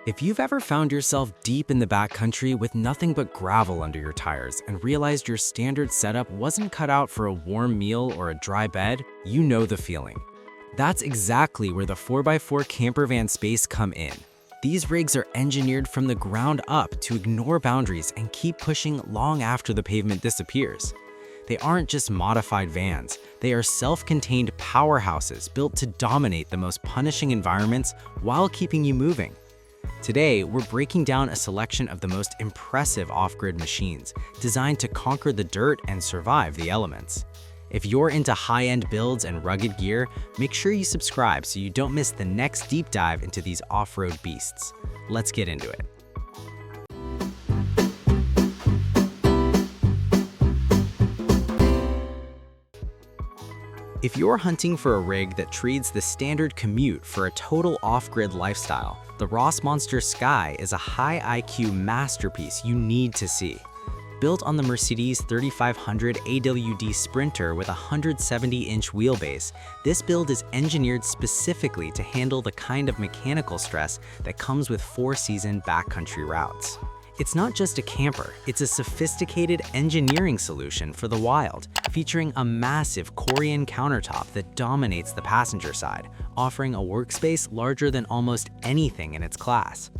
If you've ever found yourself deep in the backcountry with nothing but gravel under your tires and realized your standard setup wasn't cut out for a warm meal or a dry bed, you know the feeling. That's exactly where the 4x4 campervan space come in. These rigs are engineered from the ground up to ignore boundaries and keep pushing long after the pavement disappears. They aren't just modified vans, they are self-contained powerhouses built to dominate the most punishing environments while keeping you moving. Today, we're breaking down a selection of the most impressive off-grid machines designed to conquer the dirt and survive the elements. If you're into high-end builds and rugged gear, make sure you subscribe so you don't miss the next deep dive into these off-road beasts. Let's get into it. If you're hunting for a rig that trades the standard commute for a total off-grid lifestyle, the Rossmonster SKYE is a high IQ masterpiece you need to see. Built on the Mercedes 3500 AWD Sprinter with a 170-inch wheelbase, this build is engineered specifically to handle the kind of mechanical stress that comes with four-season backcountry routes. It's not just a camper, it's a sophisticated engineering solution for the wild, featuring a massive Corian countertop that dominates the passenger side, offering a workspace larger than almost anything in its class.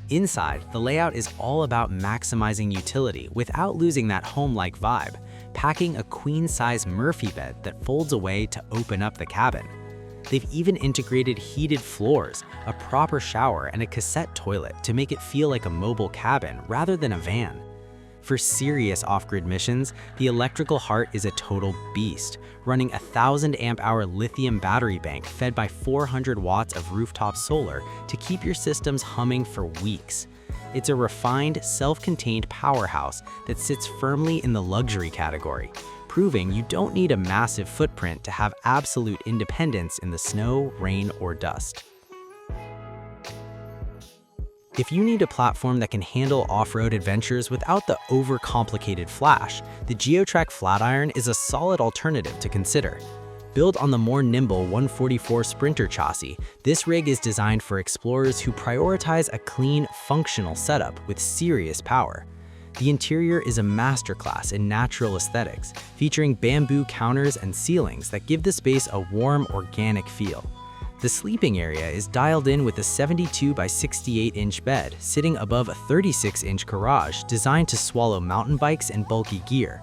Inside, the layout is all about maximizing utility without losing that home-like vibe, packing a queen-size Murphy bed that folds away to open up the cabin. They've even integrated heated floors, a proper shower, and a cassette toilet to make it feel like a mobile cabin rather than a van. For serious off-grid missions, the electrical heart is a total beast, running a 1,000 amp-hour lithium battery bank fed by 400 watts of rooftop solar to keep your systems humming for weeks. It's a refined, self-contained powerhouse that sits firmly in the luxury category, proving you don't need a massive footprint to have absolute independence in the snow, rain, or dust. If you need a platform that can handle off-road adventures without the overcomplicated flash, the Geotrek Flatiron is a solid alternative to consider. Built on the more nimble 144 Sprinter chassis, this rig is designed for explorers who prioritize a clean, functional setup with serious power. The interior is a masterclass in natural aesthetics, featuring bamboo counters and ceilings that give the space a warm, organic feel. The sleeping area is dialed in with a 72 by 68-inch bed sitting above a 36-inch garage designed to swallow mountain bikes and bulky gear.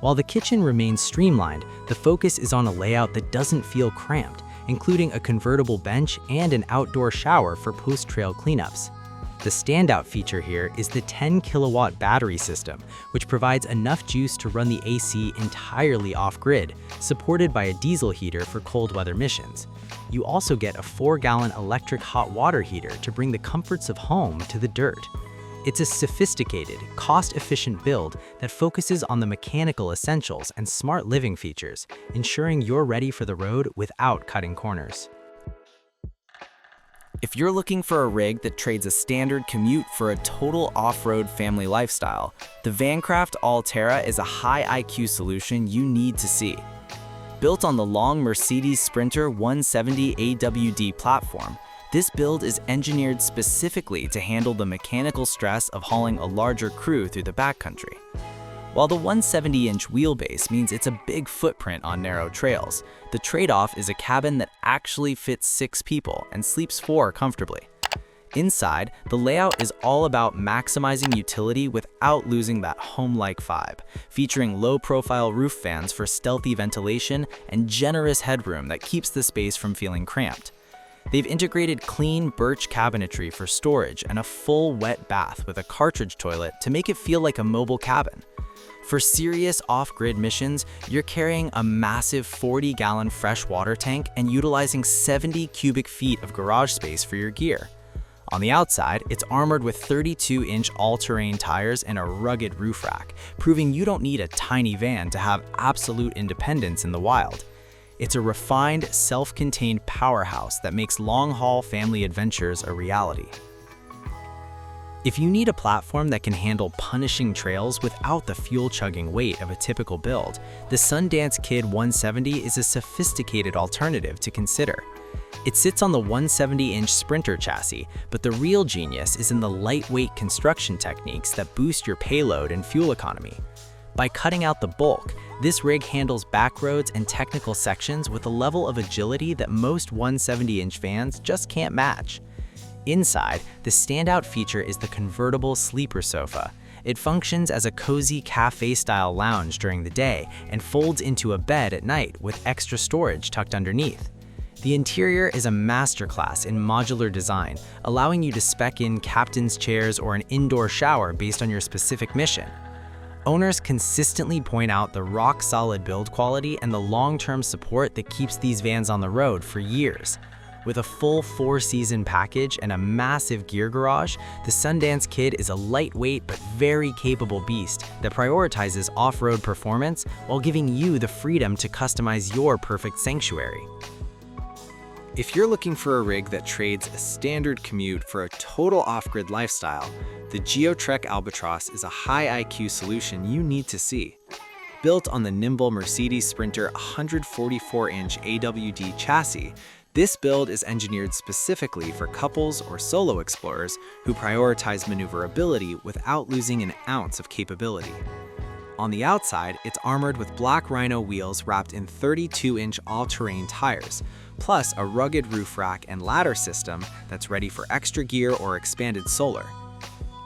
While the kitchen remains streamlined, the focus is on a layout that doesn't feel cramped, including a convertible bench and an outdoor shower for post-trail cleanups. The standout feature here is the 10-kilowatt battery system, which provides enough juice to run the AC entirely off-grid, supported by a diesel heater for cold weather missions. You also get a 4-gallon electric hot water heater to bring the comforts of home to the dirt. It's a sophisticated, cost-efficient build that focuses on the mechanical essentials and smart living features, ensuring you're ready for the road without cutting corners. If you're looking for a rig that trades a standard commute for a total off-road family lifestyle, the VanCraft Allterra is a high IQ solution you need to see. Built on the long Mercedes Sprinter 170 AWD platform, this build is engineered specifically to handle the mechanical stress of hauling a larger crew through the backcountry. While the 170-inch wheelbase means it's a big footprint on narrow trails, the trade-off is a cabin that actually fits 6 people and sleeps 4 comfortably. Inside, the layout is all about maximizing utility without losing that home-like vibe, featuring low-profile roof fans for stealthy ventilation and generous headroom that keeps the space from feeling cramped. They've integrated clean birch cabinetry for storage and a full wet bath with a cartridge toilet to make it feel like a mobile cabin. For serious off-grid missions, you're carrying a massive 40-gallon fresh water tank and utilizing 70 cubic feet of garage space for your gear. On the outside, it's armored with 32-inch all-terrain tires and a rugged roof rack, proving you don't need a tiny van to have absolute independence in the wild. It's a refined, self-contained powerhouse that makes long-haul family adventures a reality. If you need a platform that can handle punishing trails without the fuel-chugging weight of a typical build, the Sundance Kid 170 is a sophisticated alternative to consider. It sits on the 170-inch Sprinter chassis, but the real genius is in the lightweight construction techniques that boost your payload and fuel economy. By cutting out the bulk, this rig handles back roads and technical sections with a level of agility that most 170-inch vans just can't match. Inside, the standout feature is the convertible sleeper sofa. It functions as a cozy cafe-style lounge during the day and folds into a bed at night with extra storage tucked underneath. The interior is a masterclass in modular design, allowing you to spec in captain's chairs or an indoor shower based on your specific mission. Owners consistently point out the rock-solid build quality and the long-term support that keeps these vans on the road for years. With a full 4-season package and a massive gear garage, the Sundance Kid is a lightweight but very capable beast that prioritizes off-road performance while giving you the freedom to customize your perfect sanctuary. If you're looking for a rig that trades a standard commute for a total off-grid lifestyle, the Geotrek Albatross is a high IQ solution you need to see. Built on the nimble Mercedes Sprinter 144-inch AWD chassis, this build is engineered specifically for couples or solo explorers who prioritize maneuverability without losing an ounce of capability. On the outside, it's armored with black Rhino wheels wrapped in 32-inch all-terrain tires, plus a rugged roof rack and ladder system that's ready for extra gear or expanded solar.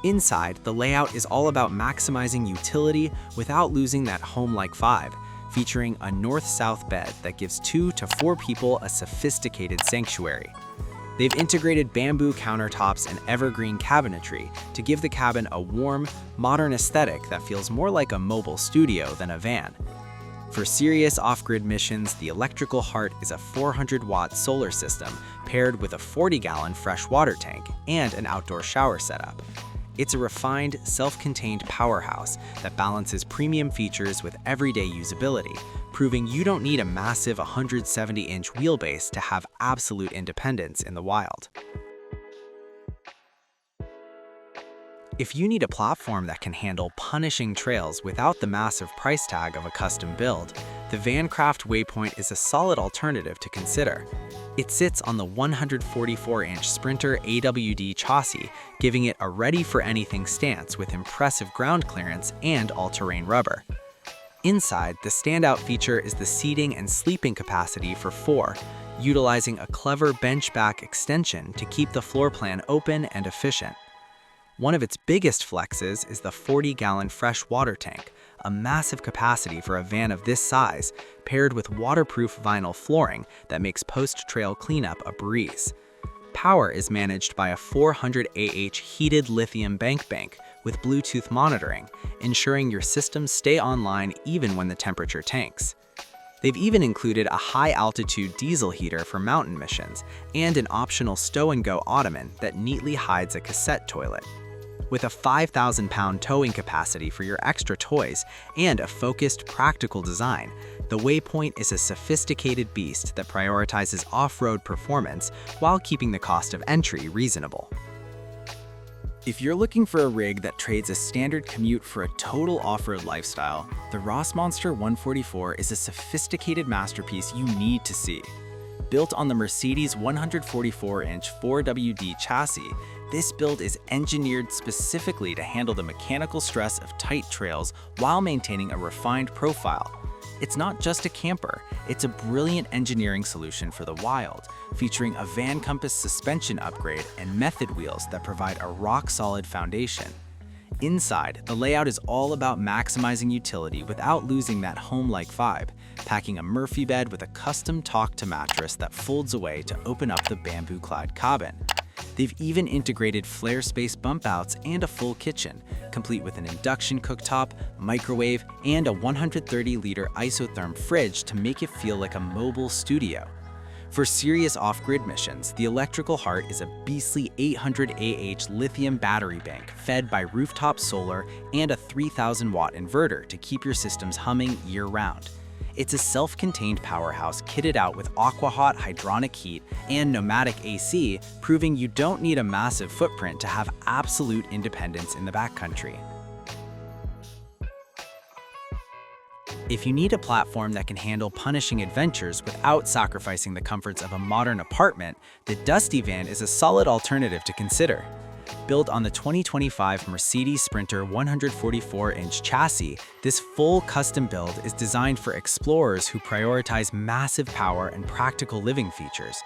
Inside, the layout is all about maximizing utility without losing that home-like vibe, featuring a north-south bed that gives 2 to 4 people a sophisticated sanctuary. They've integrated bamboo countertops and evergreen cabinetry to give the cabin a warm, modern aesthetic that feels more like a mobile studio than a van. For serious off-grid missions, the electrical heart is a 400-watt solar system paired with a 40-gallon fresh water tank and an outdoor shower setup. It's a refined, self-contained powerhouse that balances premium features with everyday usability, proving you don't need a massive 170-inch wheelbase to have absolute independence in the wild. If you need a platform that can handle punishing trails without the massive price tag of a custom build, the VanCraft Waypoint is a solid alternative to consider. It sits on the 144-inch Sprinter AWD chassis, giving it a ready-for-anything stance with impressive ground clearance and all-terrain rubber. Inside, the standout feature is the seating and sleeping capacity for 4, utilizing a clever bench-back extension to keep the floor plan open and efficient. One of its biggest flexes is the 40-gallon fresh water tank, a massive capacity for a van of this size, paired with waterproof vinyl flooring that makes post-trail cleanup a breeze. Power is managed by a 400 AH heated lithium bank with Bluetooth monitoring, ensuring your systems stay online even when the temperature tanks. They've even included a high-altitude diesel heater for mountain missions and an optional stow-and-go ottoman that neatly hides a cassette toilet. With a 5,000-pound towing capacity for your extra toys and a focused, practical design, the Waypoint is a sophisticated beast that prioritizes off-road performance while keeping the cost of entry reasonable. If you're looking for a rig that trades a standard commute for a total off-road lifestyle, the Rossmonster 144 is a sophisticated masterpiece you need to see. Built on the Mercedes 144-inch 4WD chassis, this build is engineered specifically to handle the mechanical stress of tight trails while maintaining a refined profile. It's not just a camper, it's a brilliant engineering solution for the wild, featuring a Van Compass suspension upgrade and method wheels that provide a rock-solid foundation. Inside, the layout is all about maximizing utility without losing that home-like vibe, packing a Murphy bed with a custom talk-to mattress that folds away to open up the bamboo-clad cabin. They've even integrated flare space bump outs and a full kitchen, complete with an induction cooktop, microwave, and a 130-liter isotherm fridge to make it feel like a mobile studio. For serious off-grid missions, the electrical heart is a beastly 800 AH lithium battery bank fed by rooftop solar and a 3,000-watt inverter to keep your systems humming year-round. It's a self-contained powerhouse kitted out with aqua-hot hydronic heat and pneumatic AC, proving you don't need a massive footprint to have absolute independence in the backcountry. If you need a platform that can handle punishing adventures without sacrificing the comforts of a modern apartment, the Dusty Van is a solid alternative to consider. Built on the 2025 Mercedes Sprinter 144-inch chassis, this full custom build is designed for explorers who prioritize massive power and practical living features.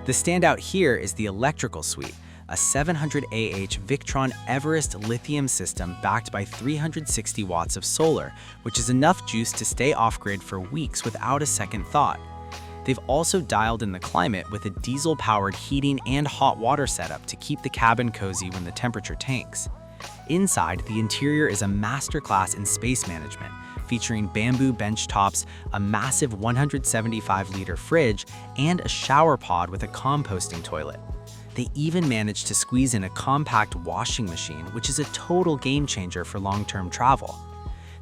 The standout here is the electrical suite, a 700 AH Victron Everest lithium system backed by 360 watts of solar, which is enough juice to stay off-grid for weeks without a second thought. They've also dialed in the climate with a diesel-powered heating and hot water setup to keep the cabin cozy when the temperature tanks. Inside, the interior is a masterclass in space management, featuring bamboo bench tops, a massive 175-liter fridge, and a shower pod with a composting toilet. They even managed to squeeze in a compact washing machine, which is a total game changer for long-term travel.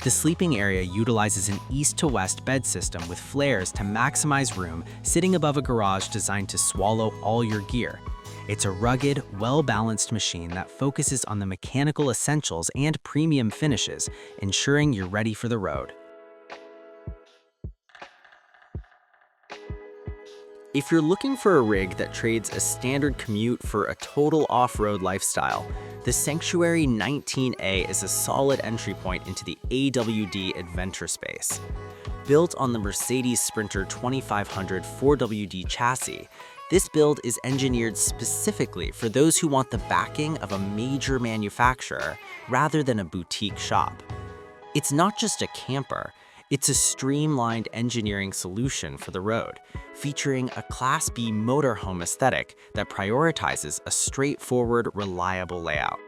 The sleeping area utilizes an east-to-west bed system with flares to maximize room, sitting above a garage designed to swallow all your gear. It's a rugged, well-balanced machine that focuses on the mechanical essentials and premium finishes, ensuring you're ready for the road. If you're looking for a rig that trades a standard commute for a total off-road lifestyle, the Sanctuary 19A is a solid entry point into the AWD adventure space. Built on the Mercedes Sprinter 2500 4WD chassis, this build is engineered specifically for those who want the backing of a major manufacturer rather than a boutique shop. It's not just a camper, it's a streamlined engineering solution for the road, featuring a Class B motorhome aesthetic that prioritizes a straightforward, reliable layout.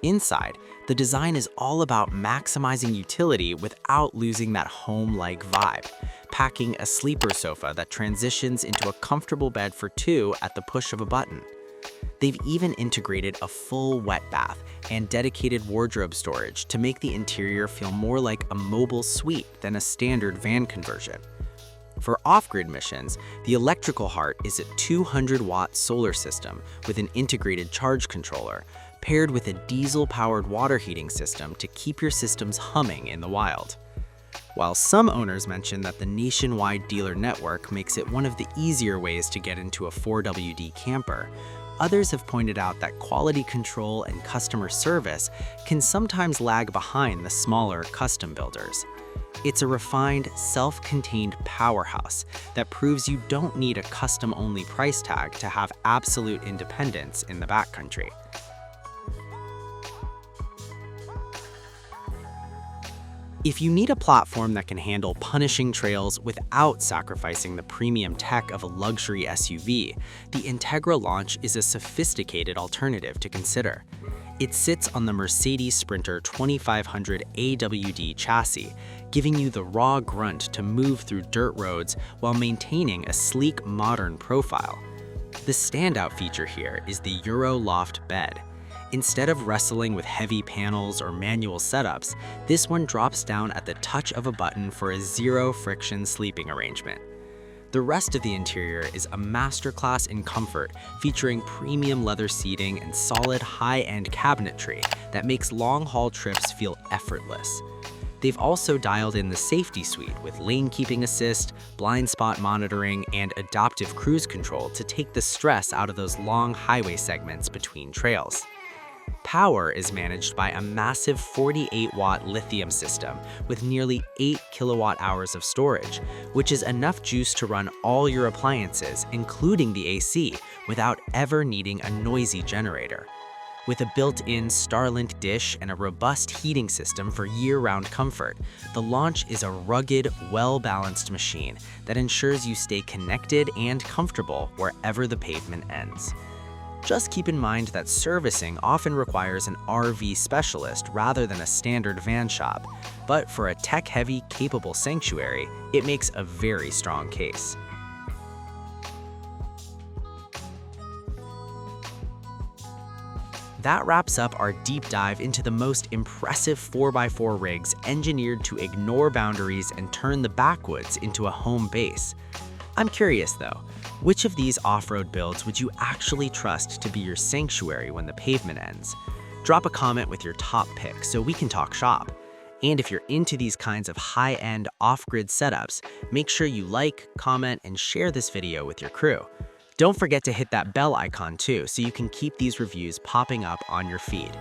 Inside, the design is all about maximizing utility without losing that home-like vibe, packing a sleeper sofa that transitions into a comfortable bed for two at the push of a button. They've even integrated a full wet bath and dedicated wardrobe storage to make the interior feel more like a mobile suite than a standard van conversion. For off-grid missions, the electrical heart is a 200-watt solar system with an integrated charge controller, paired with a diesel-powered water heating system to keep your systems humming in the wild. While some owners mention that the nationwide dealer network makes it one of the easier ways to get into a 4WD camper, others have pointed out that quality control and customer service can sometimes lag behind the smaller custom builders. It's a refined, self-contained powerhouse that proves you don't need a custom-only price tag to have absolute independence in the backcountry. If you need a platform that can handle punishing trails without sacrificing the premium tech of a luxury SUV, the Entegra Launch is a sophisticated alternative to consider. It sits on the Mercedes Sprinter 2500 AWD chassis, giving you the raw grunt to move through dirt roads while maintaining a sleek, modern profile. The standout feature here is the Euro Loft bed. Instead of wrestling with heavy panels or manual setups, this one drops down at the touch of a button for a zero-friction sleeping arrangement. The rest of the interior is a masterclass in comfort, featuring premium leather seating and solid high-end cabinetry that makes long-haul trips feel effortless. They've also dialed in the safety suite with lane keeping assist, blind spot monitoring, and adaptive cruise control to take the stress out of those long highway segments between trails. Power is managed by a massive 48-watt lithium system with nearly 8 kilowatt-hours of storage, which is enough juice to run all your appliances, including the AC, without ever needing a noisy generator. With a built-in Starlink dish and a robust heating system for year-round comfort, the Launch is a rugged, well-balanced machine that ensures you stay connected and comfortable wherever the pavement ends. Just keep in mind that servicing often requires an RV specialist rather than a standard van shop, but for a tech-heavy, capable sanctuary, it makes a very strong case. That wraps up our deep dive into the most impressive 4x4 rigs engineered to ignore boundaries and turn the backwoods into a home base. I'm curious though, which of these off-road builds would you actually trust to be your sanctuary when the pavement ends? Drop a comment with your top pick so we can talk shop. And if you're into these kinds of high-end off-grid setups, make sure you like, comment, and share this video with your crew. Don't forget to hit that bell icon too so you can keep these reviews popping up on your feed.